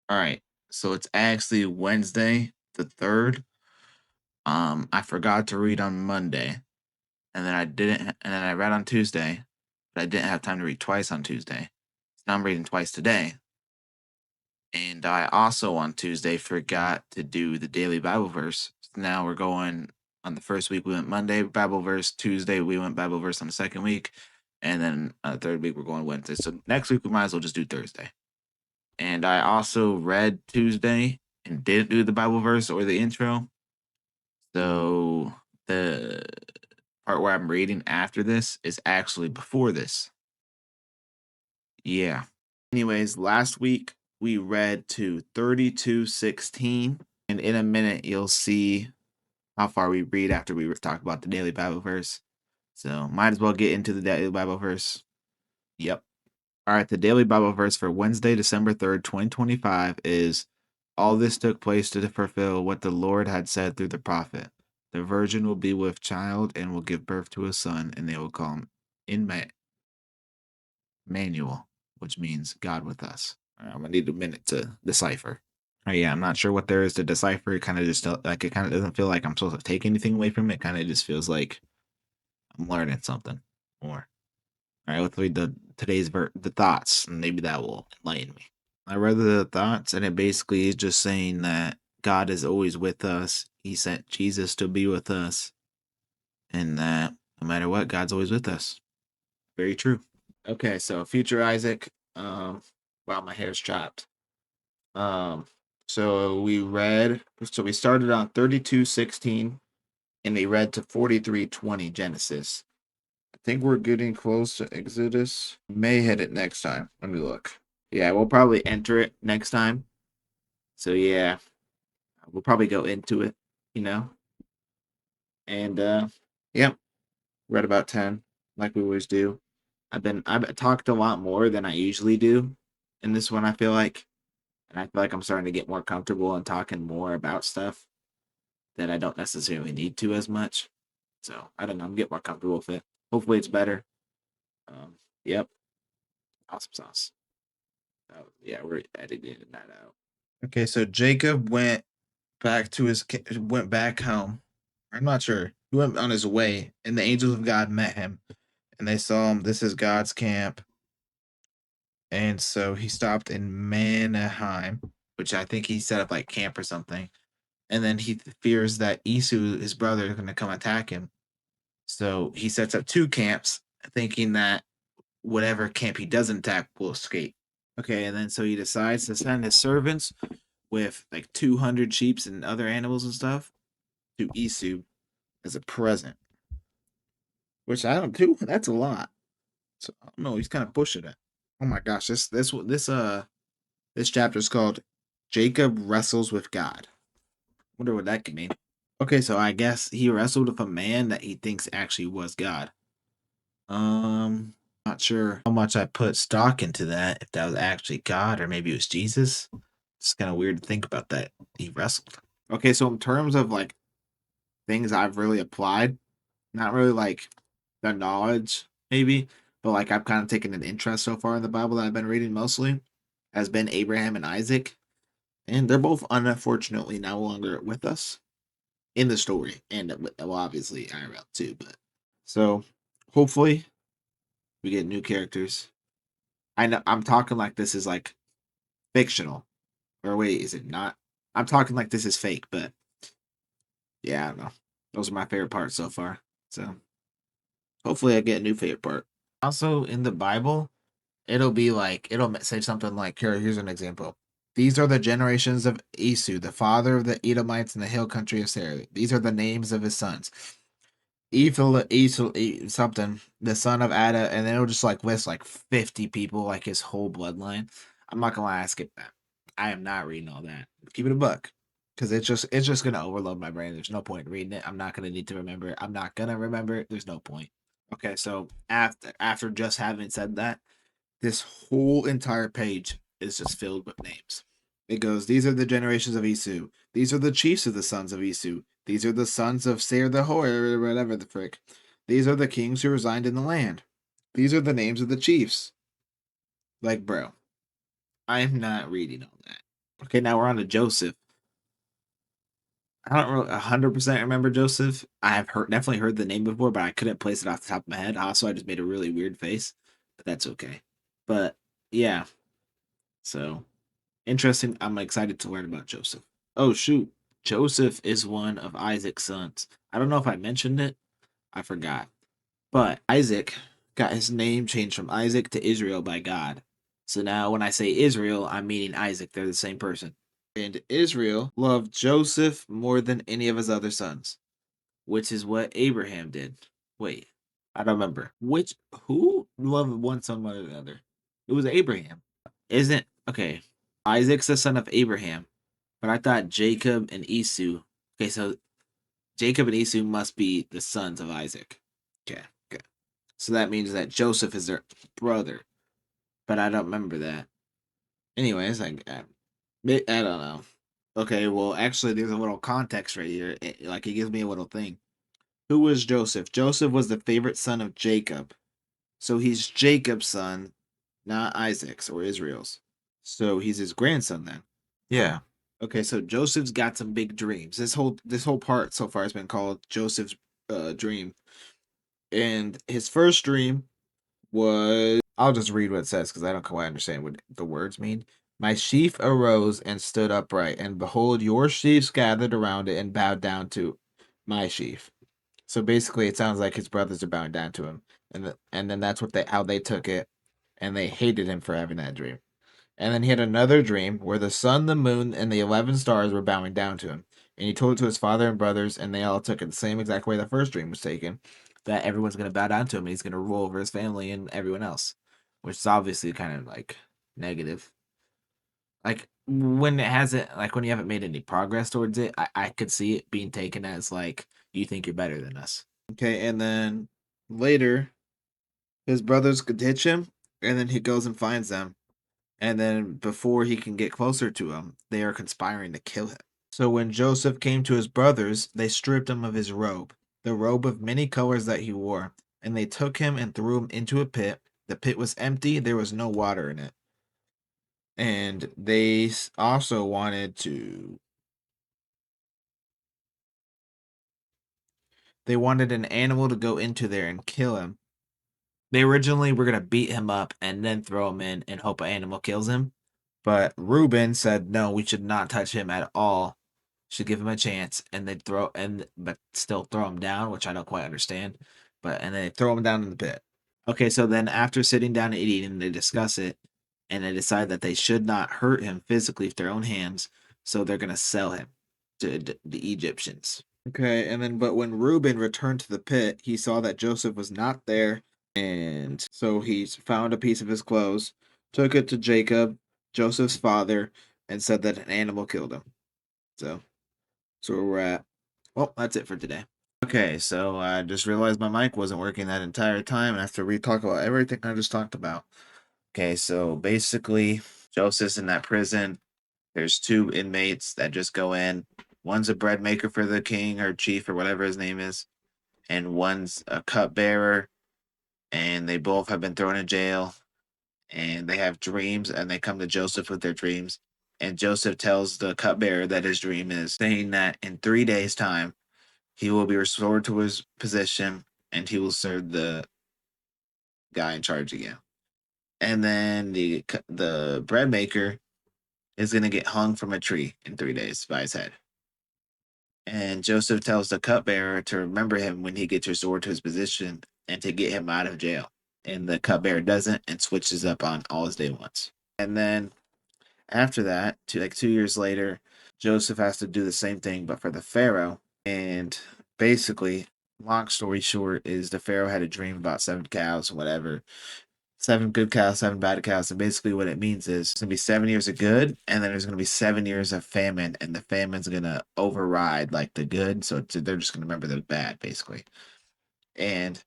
All right. So it's actually Wednesday, the 3rd. I forgot to read on Monday, and then I didn't, and then I read on Tuesday, but I didn't have time to read twice on Tuesday. So now I'm reading twice today. And I also on Tuesday forgot to do the daily Bible verse. So now we're going on the first week, we went Monday, Bible verse. Tuesday, we went Bible verse on the second week. And then the third week, we're going Wednesday. So next week, we might as well just do Thursday. And I also read Tuesday and didn't do the Bible verse or the intro. So the part where I'm reading after this is actually before this. Yeah. Anyways, last week we read to 32:16, and in a minute you'll see how far we read after we talk about the daily Bible verse. So might as well get into the daily Bible verse. Yep. All right, the daily Bible verse for Wednesday, December 3rd, 2025 is all this took place to fulfill what the Lord had said through the prophet. The virgin will be with child and will give birth to a son, and they will call him Emmanuel, which means God with us. I'm gonna need a minute to decipher. Oh yeah, I'm not sure what there is to decipher. It kind of just like it kind of doesn't feel like I'm supposed to take anything away from it. Kind of just feels like I'm learning something more. All right, let's read the thoughts, and maybe that will enlighten me. I read the thoughts, and it basically is just saying that God is always with us. He sent Jesus to be with us, and that no matter what, God's always with us. Very true. Okay, so future Isaac. Wow, my hair's chopped. Um, so we read. So we started on 32:16, and we read to 43:20 Genesis. I think we're getting close to Exodus. May hit it next time. Let me look. Yeah, we'll probably enter it next time. So yeah, we'll probably go into it, you know. And yeah, we're at about 10, like we always do. I've talked a lot more than I usually do in this one, I feel like. And I feel like I'm starting to get more comfortable and talking more about stuff that I don't necessarily need to as much. So I don't know, I'm getting more comfortable with it. Hopefully it's better. Yep. Awesome sauce. Yeah, we're editing that out. Okay, so Jacob went back home. I'm not sure. He went on his way, and the angels of God met him, and they saw him. This is God's camp, and so he stopped in Manaheim, which I think he set up like camp or something. And then he fears that Esau, his brother, is going to come attack him. So he sets up two camps, thinking that whatever camp he doesn't attack will escape. Okay, and then so he decides to send his servants with like 200 sheep and other animals and stuff to Esau as a present. Which I don't do. That's a lot. So I don't know. He's kind of pushing it. Oh my gosh, this chapter is called Jacob wrestles with God. Wonder what that could mean. Okay, so I guess he wrestled with a man that he thinks actually was God. Not sure how much I put stock into that, if that was actually God or maybe it was Jesus. It's kind of weird to think about that. He wrestled. Okay, so in terms of like things I've really applied, not really like the knowledge, maybe, but like I've kind of taken an interest so far in the Bible that I've been reading mostly, has been Abraham and Isaac. And they're both unfortunately no longer with us in the story. And well, obviously IRL too, but so hopefully we get new characters. I know I'm talking like this is like fictional. Or wait, is it not? I'm talking like this is fake, but yeah, I don't know. Those are my favorite parts so far. So hopefully I get a new favorite part. Also in the Bible, it'll say something like, here's an example. These are the generations of Esau, the father of the Edomites in the hill country of Seir. These are the names of his sons. Esau, something, the son of Ada, and then it'll just like list like 50 people, like his whole bloodline. I'm not gonna lie, I skip that. I am not reading all that. Keep it a buck. Because it's just gonna overload my brain. There's no point in reading it. I'm not gonna need to remember it. I'm not gonna remember it. There's no point. Okay, so after just having said that, this whole entire page is just filled with names. It goes, these are the generations of Esau. These are the chiefs of the sons of Esau. These are the sons of Seir the Hor, or whatever the frick. These are the kings who resigned in the land. These are the names of the chiefs. Like, bro, I'm not reading all that. Okay, now we're on to Joseph. I don't really 100% remember Joseph. I have definitely heard the name before, but I couldn't place it off the top of my head. Also, I just made a really weird face, but that's okay. But yeah, so interesting. I'm excited to learn about Joseph. Oh shoot, Joseph is one of Isaac's sons. I don't know if I mentioned it. I forgot. But Isaac got his name changed from Isaac to Israel by God. So now when I say Israel, I'm meaning Isaac. They're the same person. And Israel loved Joseph more than any of his other sons, which is what Abraham did. Wait, I don't remember. Who loved one son more than the other? It was Abraham. Isn't okay. Isaac's the son of Abraham, but I thought Jacob and Esau. Okay, so Jacob and Esau must be the sons of Isaac. Okay, okay. So that means that Joseph is their brother, but I don't remember that. Anyways, I don't know. Okay, well, actually, there's a little context right here. It gives me a little thing. Who was Joseph? Joseph was the favorite son of Jacob. So he's Jacob's son, not Isaac's or Israel's. So he's his grandson then. Yeah. Okay, so Joseph's got some big dreams. This whole part so far has been called Joseph's dream. And his first dream was I'll just read what it says because I don't quite understand what the words mean. My sheaf arose and stood upright, and behold, your sheaves gathered around it and bowed down to my sheaf. So basically, it sounds like his brothers are bowing down to him, and then that's how they took it, and they hated him for having that dream. And then he had another dream where the sun, the moon, and the 11 stars were bowing down to him. And he told it to his father and brothers, and they all took it the same exact way the first dream was taken, that everyone's going to bow down to him and he's going to rule over his family and everyone else, which is obviously kind of like negative. Like when you haven't made any progress towards it, I could see it being taken as like, you think you're better than us. Okay, and then later, his brothers could ditch him, and then he goes and finds them. And then before he can get closer to him, they are conspiring to kill him. So when Joseph came to his brothers, they stripped him of his robe, the robe of many colors that he wore, and they took him and threw him into a pit. The pit was empty, there was no water in it. And also wanted to. They wanted an animal to go into there and kill him. They originally were going to beat him up and then throw him in and hope an animal kills him. But Reuben said, no, we should not touch him at all. Should give him a chance, and they but still throw him down, which I don't quite understand. And then they throw him down in the pit. Okay, so then after sitting down and eating, they discuss it, and they decide that they should not hurt him physically with their own hands, so they're gonna sell him to the Egyptians. Okay, and then but when Reuben returned to the pit, he saw that Joseph was not there, and so he found a piece of his clothes, took it to Jacob, Joseph's father, and said that an animal killed him. So where we're at. Well, that's it for today. Okay, so I just realized my mic wasn't working that entire time, and I have to re-talk about everything I just talked about. Okay, so basically, Joseph's in that prison. There's two inmates that just go in. One's a bread maker for the king or chief or whatever his name is, and one's a cupbearer, and they both have been thrown in jail, and they have dreams, and they come to Joseph with their dreams. And Joseph tells the cupbearer that his dream is saying that in 3 days' time, he will be restored to his position and he will serve the guy in charge again. And then the bread maker is going to get hung from a tree in 3 days by his head. And Joseph tells the cupbearer to remember him when he gets restored to his position and to get him out of jail. And the cupbearer doesn't and switches up on all his day ones. And then after that, 2 years later, Joseph has to do the same thing, but for the Pharaoh. And basically, long story short, is the Pharaoh had a dream about 7 cows, whatever. 7 good cows, 7 bad cows. And basically, what it means is it's going to be 7 years of good, and then there's going to be 7 years of famine, and the famine's going to override like the good. So they're just going to remember the bad, basically. And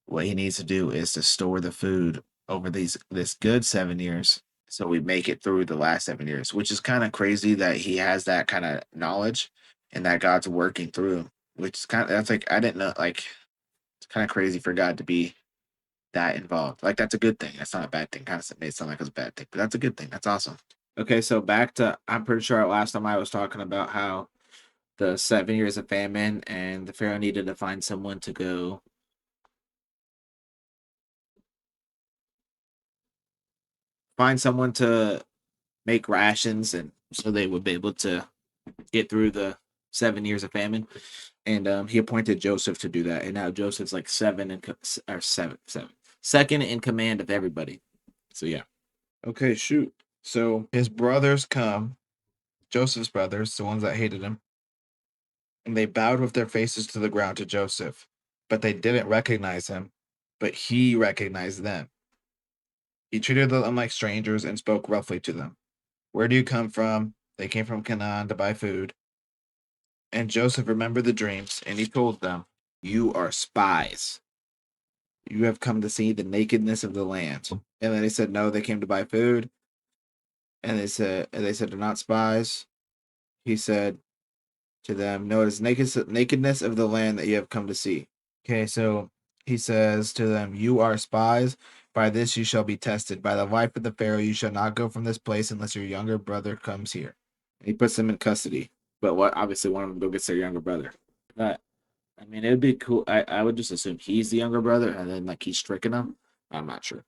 what he needs to do is to store the food over this good 7 years so we make it through the last 7 years, which is kind of crazy that he has that kind of knowledge and that God's working through him, which is that's like, I didn't know, like, it's kind of crazy for God to be that involved. Like, that's a good thing. That's not a bad thing. Kind of made it sound like it was a bad thing, but that's a good thing. That's awesome. Okay, so back to I'm pretty sure last time I was talking about how the 7 years of famine and the Pharaoh needed to find someone to make rations and so they would be able to get through the 7 years of famine. And he appointed Joseph to do that. And now Joseph's like second in command of everybody. So yeah. Okay, shoot. So his brothers come, Joseph's brothers, the ones that hated him, and they bowed with their faces to the ground to Joseph, but they didn't recognize him, but he recognized them. He treated them like strangers and spoke roughly to them. Where do you come from? They came from Canaan to buy food. And Joseph remembered the dreams, and he told them, "You are spies. You have come to see the nakedness of the land." And then they said, "No, they came to buy food." And they said, "They're not spies." He said to them, "No, it is nakedness of the land that you have come to see." Okay, so he says to them, "You are spies. By this you shall be tested. By the life of the Pharaoh, you shall not go from this place unless your younger brother comes here." And he puts them in custody. But what obviously one of them go gets their younger brother. But I mean, it'd be cool. I would just assume he's the younger brother, and then like he's tricking them. I'm not sure.